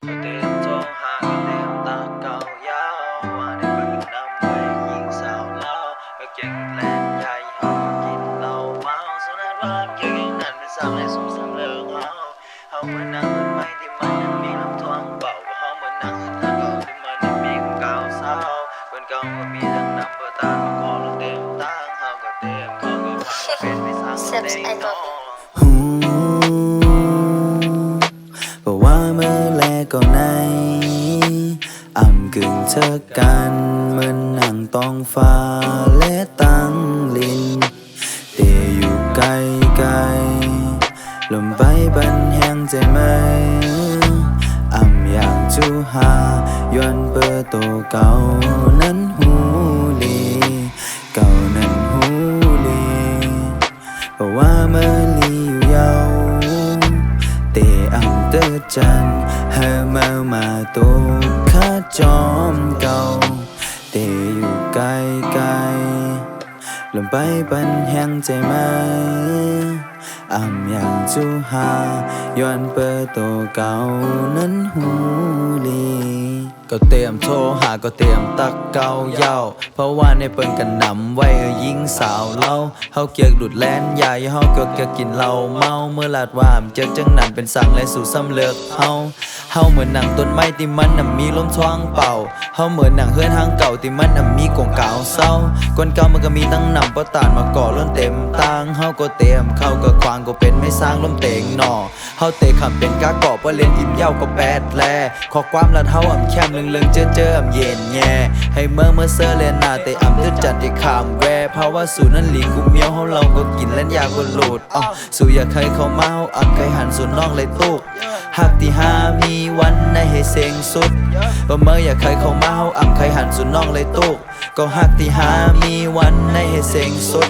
ก็เต็มโจหาก็เต็มตาเก่ายาวว่าในปันน้ำไว้ยิงสาวเล่าก็เก่งแลนใหญ่เฮาก็กินเหล้าเมาสุนัขว่าเก่งนั่นเป็นสาวในสุ่มสำเริงเฮาเหมือนนั่งรถไฟที่มันยังมีลำทวงเบาเฮาเหมือนนั่งรถทางเก่าที่มันยังมีของเก่าเศร้าคนเก่าก็มีทั้งน้ำเปิดตามาขอเราเต็มตังเฮาก็เต็มเขาก็ว่าเป็นไม่สร้างเต็มน้องบอกว่าเมื่อแลก็ในอ่ำกึ่งเธอกันเหมือนนั่งต้องฟ้าและตั้งลินเตอยู่ไกลไกลลมไปบันแห้งใจไหมอ่ำอย่างจูหาย้อนเปิดโตเก่านั้นหูลีเก่านั้นหูลีบอกว่าเมื่อลีอยู่เยาเตอ่ำเตอจันเฮมาตูข้าจอมเก่าเตอยู่ไกลไกลลมไปปันแห้งใจไหมอ่ำอย่างจูหาย้อนเปิดโตเก่านั้นหูลีก็เตรียมโทรหาก็เตรียมตักเกาเย้าเพราะว่าในเปิ้นกันนำไว้ยิงสาวเล่าเฮาเกียกดุดแลนใหญ่เฮาเกียกกินเหล้าเมาเมื่อลาดว่ามเจอจังนั้นเป็นสั่งและสู่ซ้ำเลิกเฮาเหมือนหนังต้นไม้ที่มันมีลมทวงเป่าเฮาเหมือนหนังเฮือนทางเก่าที่มันมีกงเก่าเศร้าก่อนเก่ามันก็มีตั้งนำปะตานมาก่อล้นเต็มตังเฮาก็เตรียมเข้าก็ควางก็เป็นไม่สร้างล้มเตงหนอเฮาเตะคำเป็นกากอบว่าเล่นอิ่มเย้าก็แปดแลขอความลัดเฮาอ่ำแคมลึงเจออ่ำเย็นแย่ให้เมื่อเซอร์เลนหน้าเตะอ่ำตึ้ดจัดที่ขามแวเพราะว่าสู่นั้นหลีกูเมียวเฮาเราก็กินเล่นยาก็หลุดสู่อยากเคยเข้ามาเฮาอ่ำเคยหันสู่น้องเลยตุกหักที่หามีวันในให้เซ็งสุดว่าเมื่ออยากเคยเข้ามาเฮาอ่ำเคยหันสู่น้องเลยตุกก็หักที่หามีวันในให้เซ็งสุด